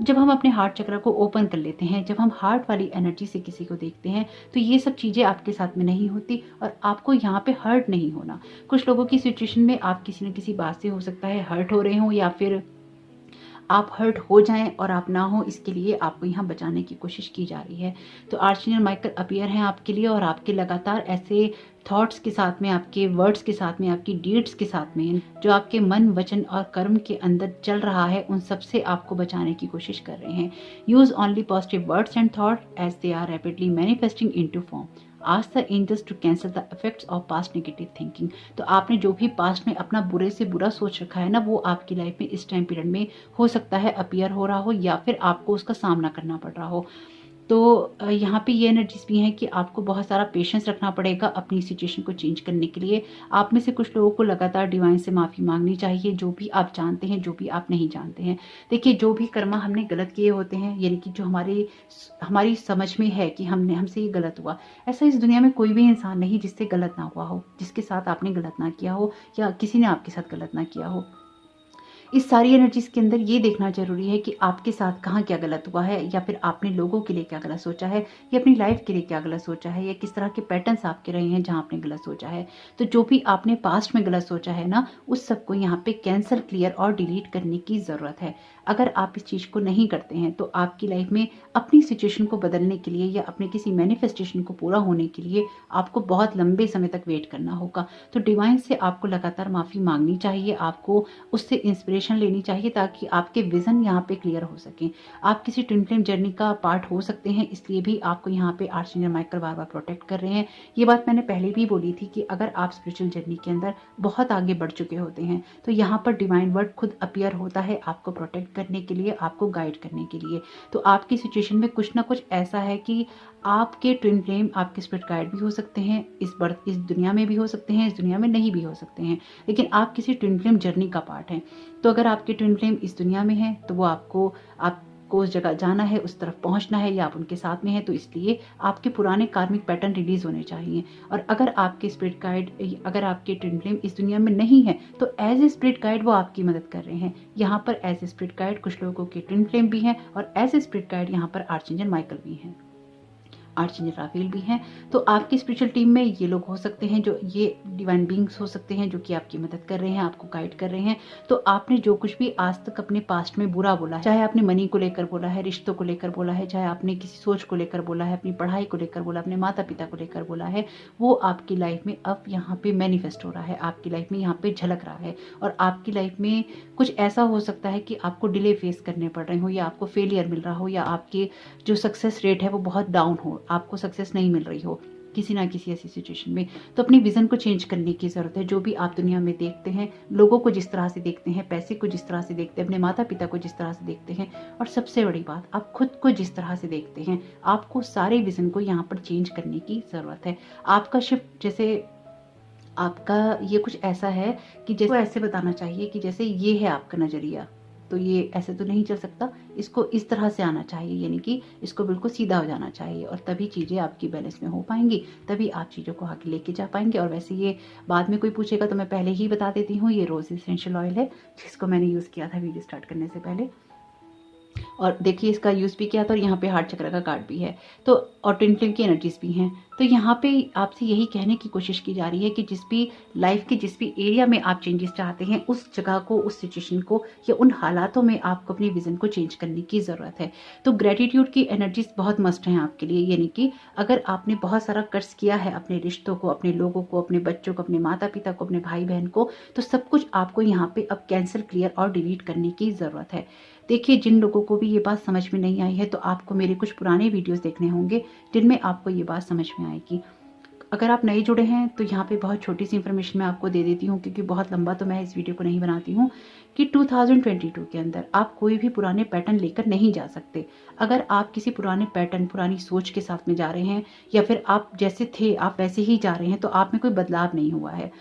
जब हम अपने हार्ट चक्र को ओपन कर लेते हैं, जब हम हार्ट वाली एनर्जी से किसी को देखते हैं, तो ये सब चीज़ें आपके साथ में नहीं होती और आपको यहाँ पे हर्ट नहीं होना। कुछ लोगों की सिचुएशन में आप किसी न किसी बात से हो सकता है हर्ट हो रहे हो, या फिर आप हर्ट हो जाएं और आप ना हो, इसके लिए आपको यहाँ बचाने की कोशिश की जा रही है। तो आर्चएंजल माइकल अपीयर हैं आपके लिए, और आपके लगातार ऐसे थॉट्स के साथ में, आपके वर्ड्स के साथ में, आपकी डीड्स के साथ में, जो आपके मन, वचन और कर्म के अंदर चल रहा है, उन सब से आपको बचाने की कोशिश कर रहे हैं। Use only positive words and thought as they are rapidly manifesting into form. Ask the angels to cancel the effects of past negative thinking. तो आपने जो भी पास्ट में अपना बुरे से बुरा सोच रखा है ना, वो आपकी लाइफ में इस टाइम पीरियड में हो सकता है अपीयर हो रहा हो, या फिर आपको उसका सामना करना पड़ रहा हो। तो यहाँ पे ये एनर्जीज भी हैं कि आपको बहुत सारा पेशेंस रखना पड़ेगा अपनी सिचुएशन को चेंज करने के लिए। आप में से कुछ लोगों को लगातार डिवाइन से माफ़ी मांगनी चाहिए, जो भी आप जानते हैं, जो भी आप नहीं जानते हैं। देखिए, जो भी कर्मा हमने गलत किए होते हैं, यानी कि जो हमारी समझ में है कि हमसे ये गलत हुआ, ऐसा इस दुनिया में कोई भी इंसान नहीं जिससे गलत ना हुआ हो, जिसके साथ आपने गलत ना किया हो या किसी ने आपके साथ गलत ना किया हो। इस सारी एनर्जीज के अंदर ये देखना जरूरी है कि आपके साथ कहाँ क्या गलत हुआ है, या फिर आपने लोगों के लिए क्या गलत सोचा है, या अपनी लाइफ के लिए क्या गलत सोचा है, या किस तरह के पैटर्न्स आपके रहे हैं जहाँ आपने गलत सोचा है। तो जो भी आपने पास्ट में गलत सोचा है ना, उस सबको यहाँ पे कैंसिल, क्लियर और डिलीट करने की ज़रूरत है। अगर आप इस चीज़ को नहीं करते हैं तो आपकी लाइफ में अपनी सिचुएशन को बदलने के लिए या अपने किसी मैनिफेस्टेशन को पूरा होने के लिए आपको बहुत लंबे समय तक वेट करना होगा। तो डिवाइन से आपको लगातार माफ़ी मांगनी चाहिए, आपको उससे इंस्पिरेशन लेनी चाहिए ताकि आपके विजन यहाँ पे क्लियर हो सके। आप किसी ट्विन फ्लेम जर्नी का पार्ट हो सकते हैं, इसलिए भी आपको यहाँ पे आर्चएंजल माइकल बार बार प्रोटेक्ट कर रहे हैं। ये बात मैंने पहले भी बोली थी कि अगर आप स्पिरिचुअल जर्नी के अंदर बहुत आगे बढ़ चुके होते हैं तो यहाँ पर डिवाइन वर्ड खुद अपीयर होता है आपको प्रोटेक्ट करने के लिए, आपको गाइड करने के लिए। तो आपकी सिचुएशन में कुछ ना कुछ ऐसा है कि आपके ट्विन फ्लेम आपके स्पिरिट गाइड भी हो सकते हैं, इस दुनिया में भी हो सकते हैं, इस दुनिया में नहीं भी हो सकते हैं, लेकिन आप किसी ट्विन फ्लेम जर्नी का पार्ट हैं। तो अगर आपके ट्विन फ्लेम इस दुनिया में है तो वो आपको उस जगह जाना है, उस तरफ पहुंचना है, या आप उनके साथ में हैं, तो इसलिए आपके पुराने कार्मिक पैटर्न रिलीज होने चाहिए। और अगर आपके स्पिरिट गाइड, अगर आपके ट्विन फ्लेम इस दुनिया में नहीं है तो एज ए स्पिरिट गाइड वो आपकी मदद कर रहे हैं। यहाँ पर एज ए स्पिरिट गाइड कुछ लोगों के ट्विन फ्लेम भी हैं और एज ए स्पिरिट गाइड यहाँ पर आर्चएंजल माइकल भी हैं, आर्चएंजल राफेल भी हैं। तो आपकी स्पिरिचुअल टीम में ये लोग हो सकते हैं, जो ये डिवाइन बीइंग्स हो सकते हैं जो कि आपकी मदद कर रहे हैं, आपको गाइड कर रहे हैं। तो आपने जो कुछ भी आज तक अपने पास्ट में बुरा बोला है, चाहे आपने मनी को लेकर बोला है, रिश्तों को लेकर बोला है, चाहे आपने किसी सोच को लेकर बोला है, अपनी पढ़ाई को लेकर बोला, अपने माता पिता को लेकर बोला है, वो आपकी लाइफ में अब यहाँ पे मैनिफेस्ट हो रहा है, आपकी लाइफ में यहाँ पे झलक रहा है। और आपकी लाइफ में कुछ ऐसा हो सकता है कि आपको डिले फेस करने पड़ रहे हो, या आपको फेलियर मिल रहा हो, या आपकी जो सक्सेस रेट है वो बहुत डाउन हो, आपको सक्सेस नहीं मिल रही हो किसी ना किसी ऐसी सिचुएशन में। तो अपनी विजन को चेंज करने की जरूरत है। जो भी आप दुनिया में देखते हैं, लोगों को जिस तरह से देखते हैं, पैसे को जिस तरह से देखते हैं, अपने माता पिता को जिस तरह से देखते हैं, और सबसे बड़ी बात आप खुद को जिस तरह से देखते हैं, आपको सारे विजन को यहाँ पर चेंज करने की जरूरत है। आपका शिफ्ट, जैसे आपका ये कुछ ऐसा है कि जैसे ऐसे बताना चाहिए कि जैसे ये है आपका नजरिया, तो ये ऐसे तो नहीं चल सकता, इसको इस तरह से आना चाहिए, यानी कि इसको बिल्कुल सीधा हो जाना चाहिए, और तभी चीज़ें आपकी बैलेंस में हो पाएंगी, तभी आप चीज़ों को आगे लेके जा पाएंगे। और वैसे ये बाद में कोई पूछेगा तो मैं पहले ही बता देती हूँ, ये रोज एसेंशियल ऑयल है जिसको मैंने यूज़ किया था वीडियो स्टार्ट करने से पहले, और देखिए इसका यूज़ भी किया था, और यहाँ पे हार्ट चक्र का कार्ड भी है, तो और ट्विन फ्लेम की एनर्जीज भी हैं। तो यहाँ पे आपसे यही कहने की कोशिश की जा रही है कि जिस भी लाइफ के जिस भी एरिया में आप चेंजेस चाहते हैं, उस जगह को, उस सिचुएशन को, या उन हालातों में आपको अपनी विजन को चेंज करने की ज़रूरत है। तो ग्रेटिट्यूड की एनर्जीज बहुत मस्ट हैं आपके लिए, यानी कि अगर आपने बहुत सारा कर्ज किया है अपने रिश्तों को, अपने लोगों को, अपने बच्चों को, अपने माता पिता को, अपने भाई बहन को, तो सब कुछ आपको यहाँ पे अब कैंसिल, क्लियर और डिलीट करने की ज़रूरत है। देखिए, जिन लोगों को भी ये बात समझ में नहीं आई है तो आपको मेरे कुछ पुराने वीडियोस देखने होंगे जिनमें आपको ये बात समझ में आएगी। अगर आप नए जुड़े हैं तो यहाँ पे बहुत छोटी सी इन्फॉर्मेशन मैं आपको दे देती हूँ, क्योंकि बहुत लंबा तो मैं इस वीडियो को नहीं बनाती हूँ, कि 2022 के अंदर आप कोई भी पुराने पैटर्न लेकर नहीं जा सकते। अगर आप किसी पुराने पैटर्न, पुरानी सोच के साथ में जा रहे हैं, या फिर आप जैसे थे आप वैसे ही जा रहे हैं, तो आप में कोई बदलाव नहीं हुआ है।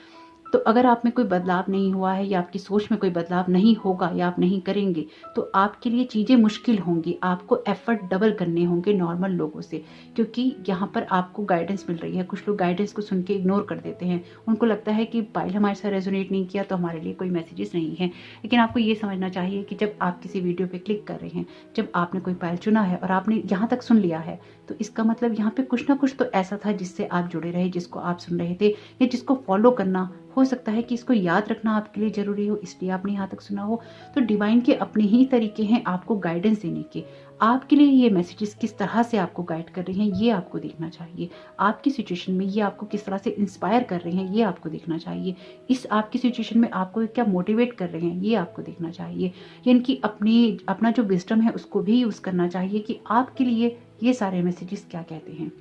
तो अगर आप में कोई बदलाव नहीं हुआ है, या आपकी सोच में कोई बदलाव नहीं होगा, या आप नहीं करेंगे, तो आपके लिए चीज़ें मुश्किल होंगी, आपको एफर्ट डबल करने होंगे नॉर्मल लोगों से, क्योंकि यहाँ पर आपको गाइडेंस मिल रही है। कुछ लोग गाइडेंस को सुन के इग्नोर कर देते हैं, उनको लगता है कि पायल हमारे साथ रेजोनेट नहीं किया तो हमारे लिए कोई मैसेजेस नहीं है। लेकिन आपको ये समझना चाहिए कि जब आप किसी वीडियो पे क्लिक कर रहे हैं, जब आपने कोई पायल चुना है और आपने यहाँ तक सुन लिया है, तो इसका मतलब यहाँ पे कुछ ना कुछ तो ऐसा था जिससे आप जुड़े रहे, जिसको आप सुन रहे थे, या जिसको फॉलो करना, हो सकता है कि इसको याद रखना आपके लिए जरूरी हो, इसलिए आपने यहाँ तक सुना हो। तो डिवाइन के अपने ही तरीके हैं आपको गाइडेंस देने के। आपके लिए ये मैसेजेस किस तरह से आपको गाइड कर रहे हैं, ये आपको देखना चाहिए। आपकी सिचुएशन में ये आपको किस तरह से इंस्पायर कर रहे हैं, ये आपको देखना चाहिए। इस आपकी सिचुएशन में आपको क्या मोटिवेट कर रहे हैं, ये आपको देखना चाहिए। यानी कि अपना जो विजडम है उसको भी यूज़ करना चाहिए कि आपके लिए ये सारे मैसेजेस क्या कहते हैं।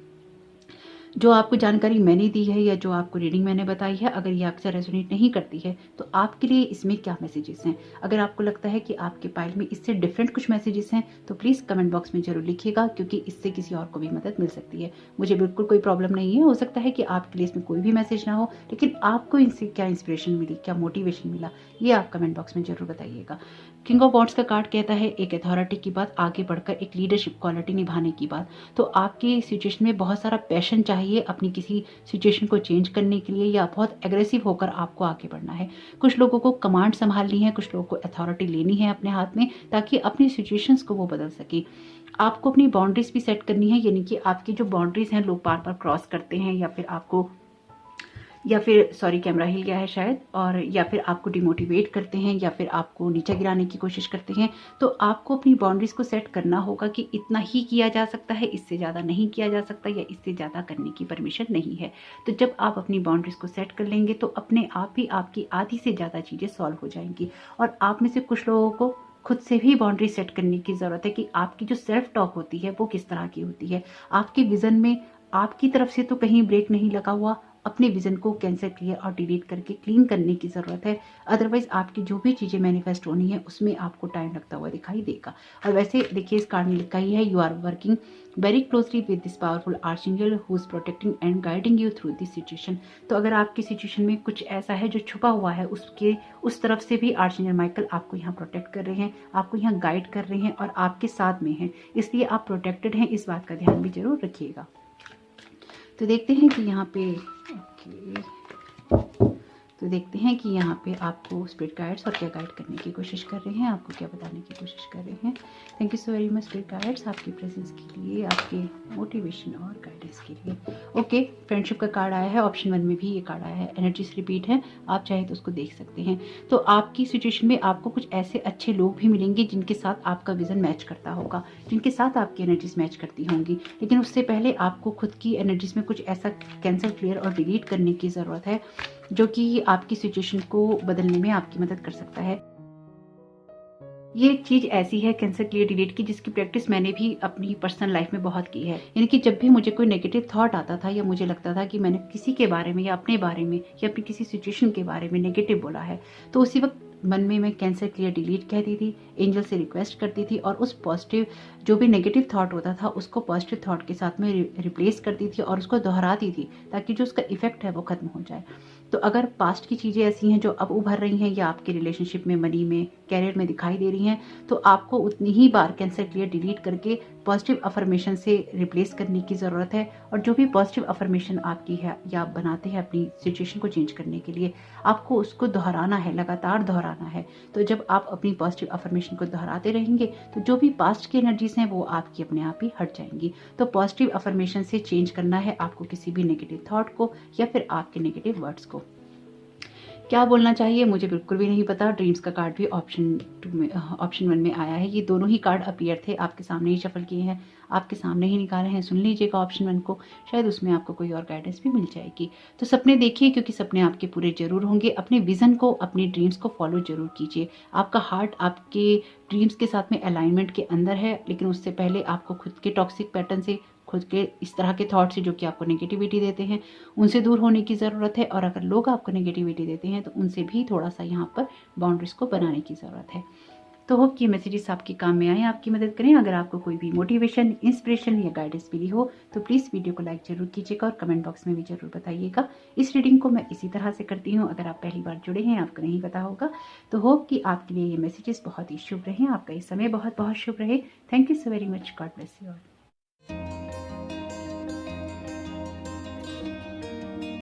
जो आपको जानकारी मैंने दी है, या जो आपको रीडिंग मैंने बताई है, अगर ये आपसे रेजोनेट नहीं करती है तो आपके लिए इसमें क्या मैसेजेस हैं। अगर आपको लगता है कि आपके पाइल में इससे डिफरेंट कुछ मैसेजेस हैं तो प्लीज़ कमेंट बॉक्स में जरूर लिखिएगा, क्योंकि इससे किसी और को भी मदद मिल सकती है। मुझे बिल्कुल कोई प्रॉब्लम नहीं है, हो सकता है कि आपके लिए इसमें कोई भी मैसेज ना हो, लेकिन आपको इनसे क्या इंस्पिरेशन मिली, क्या मोटिवेशन मिला, ये आप कमेंट बॉक्स में जरूर बताइएगा। किंग ऑफ वॉन्ड्स का कार्ड कहता है एक अथॉरिटी की बात, आगे बढ़कर एक लीडरशिप क्वालिटी निभाने की बात। तो आपकी सिचुएशन में बहुत सारा पैशन चाहिए अपनी किसी सिचुएशन को चेंज करने के लिए, या बहुत एग्रेसिव होकर आपको आगे बढ़ना है। कुछ लोगों को कमांड संभालनी है, कुछ लोगों को अथॉरिटी लेनी है अपने हाथ में, ताकि अपनी सिचुएशंस को वो बदल सके। आपको अपनी बाउंड्रीज भी सेट करनी है, यानी कि आपकी जो बाउंड्रीज हैं लोग बार बार क्रॉस करते हैं, या फिर सॉरी कैमरा हिल गया है शायद, और या फिर आपको डिमोटिवेट करते हैं, या फिर आपको नीचे गिराने की कोशिश करते हैं। तो आपको अपनी बाउंड्रीज को सेट करना होगा कि इतना ही किया जा सकता है, इससे ज़्यादा नहीं किया जा सकता, या इससे ज़्यादा करने की परमिशन नहीं है। तो जब आप अपनी बाउंड्रीज को सेट कर लेंगे तो अपने आप ही आपकी आधी से ज़्यादा चीज़ें सॉल्व हो जाएंगी। और आप में से कुछ लोगों को खुद से भी बाउंड्री सेट करने की ज़रूरत है कि आपकी जो सेल्फ टॉक होती है वो किस तरह की होती है। आपके विज़न में आपकी तरफ से तो कहीं ब्रेक नहीं लगा हुआ, अपने विजन को कैंसिल क्लियर और डिलीट करके क्लीन करने की ज़रूरत है। अदरवाइज आपकी जो भी चीज़ें मैनिफेस्ट होनी है उसमें आपको टाइम लगता हुआ दिखाई देगा। और वैसे देखिए इस कार्ड में लिखा ही है, you are working very closely with this powerful archangel who is protecting and guiding you through this situation. तो अगर आपकी सिचुएशन में कुछ ऐसा है जो छुपा हुआ है, उसके उस तरफ से भी आर्चएंजल माइकल आपको यहाँ प्रोटेक्ट कर रहे हैं, आपको यहाँ गाइड कर रहे हैं और आपके साथ में हैं, इसलिए आप प्रोटेक्टेड हैं। इस बात का ध्यान भी जरूर रखिएगा। तो देखते हैं कि यहाँ पे तो देखते हैं कि यहाँ पे आपको स्पिरिट गाइड्स और क्या गाइड करने की कोशिश कर रहे हैं, आपको क्या बताने की कोशिश कर रहे हैं। Thank you so very much spirit guides आपकी प्रेजेंस के लिए, आपके मोटिवेशन और गाइडेंस के लिए। ओके, फ्रेंडशिप का कार्ड आया है, ऑप्शन 1 में भी ये कार्ड आया है, एनर्जीज रिपीट है, आप चाहे तो उसको देख सकते हैं। तो आपकी सिचुएशन में आपको कुछ ऐसे अच्छे लोग भी मिलेंगे जिनके साथ आपका विजन मैच करता होगा, जिनके साथ आपकी एनर्जीज मैच करती होंगी। लेकिन उससे पहले आपको खुद की एनर्जीज में कुछ ऐसा कैंसिल क्लियर और डिलीट करने की ज़रूरत है जो कि आपकी सिचुएशन को बदलने में आपकी मदद कर सकता है। ये एक चीज ऐसी है कैंसिल क्लियर डिलीट की, जिसकी प्रैक्टिस मैंने भी अपनी पर्सनल लाइफ में बहुत की है। यानी कि जब भी मुझे कोई नेगेटिव थॉट आता था, या मुझे लगता था कि मैंने किसी के बारे में या अपने बारे में या अपनी किसी सिचुएशन के बारे में नेगेटिव बोला है, तो उसी वक्त मन में मैं कैंसिल क्लियर डिलीट कहती थी, एंजल से रिक्वेस्ट करती थी, और उस पॉजिटिव जो भी नेगेटिव थॉट होता था उसको पॉजिटिव थॉट के साथ में रिप्लेस करती थी और उसको दोहराती थी, ताकि जो उसका इफेक्ट है वो खत्म हो जाए। तो अगर पास्ट की चीज़ें ऐसी हैं जो अब उभर रही हैं, या आपके रिलेशनशिप में, मनी में, कैरियर में दिखाई दे रही हैं, तो आपको उतनी ही बार कैंसिल क्लियर डिलीट करके पॉजिटिव अफर्मेशन से रिप्लेस करने की ज़रूरत है। और जो भी पॉजिटिव अफर्मेशन आपकी है या आप बनाते हैं अपनी सिचुएशन को चेंज करने के लिए, आपको उसको दोहराना है, लगातार दोहराना है। तो जब आप अपनी पॉजिटिव अफर्मेशन को दोहराते रहेंगे तो जो भी पास्ट की एनर्जीज हैं वो आपकी अपने आप ही हट जाएंगी। तो पॉजिटिव अफर्मेशन से चेंज करना है आपको किसी भी नेगेटिव थॉट को या फिर आपके नेगेटिव वर्ड्स को। क्या बोलना चाहिए मुझे बिल्कुल भी नहीं पता। ड्रीम्स का कार्ड भी ऑप्शन 1 में आया है। ये दोनों ही कार्ड अपीयर थे, आपके सामने ही शफल किए हैं, आपके सामने ही निकाले हैं। सुन लीजिएगा ऑप्शन 1 को, शायद उसमें आपको कोई और गाइडेंस भी मिल जाएगी। तो सपने देखिए, क्योंकि सपने आपके पूरे जरूर होंगे। अपने विजन को, अपनी ड्रीम्स को फॉलो जरूर कीजिए। आपका हार्ट आपके ड्रीम्स के साथ में अलाइनमेंट के अंदर है, लेकिन उससे पहले आपको खुद के टॉक्सिक पैटर्न से, खुद के इस तरह के थॉट से जो कि आपको नेगेटिविटी देते हैं, उनसे दूर होने की ज़रूरत है। और अगर लोग आपको नेगेटिविटी देते हैं तो उनसे भी थोड़ा सा यहाँ पर बाउंड्रीज को बनाने की ज़रूरत है। तो होप कि मैसेजेस आपके काम में आए, आपकी मदद करें। अगर आपको कोई भी मोटिवेशन, इंस्पिरेशन या गाइडेंस मिली हो तो प्लीज़ वीडियो को लाइक जरूर कीजिएगा और कमेंट बॉक्स में भी जरूर बताइएगा। इस रीडिंग को मैं इसी तरह से करती हूँ। अगर आप पहली बार जुड़े हैं, आपको नहीं पता होगा, तो होप कि आपके लिए ये मैसेजेस बहुत ही शुभ रहे, आपका ये समय बहुत बहुत शुभ रहे। Thank you so very much. God bless you all.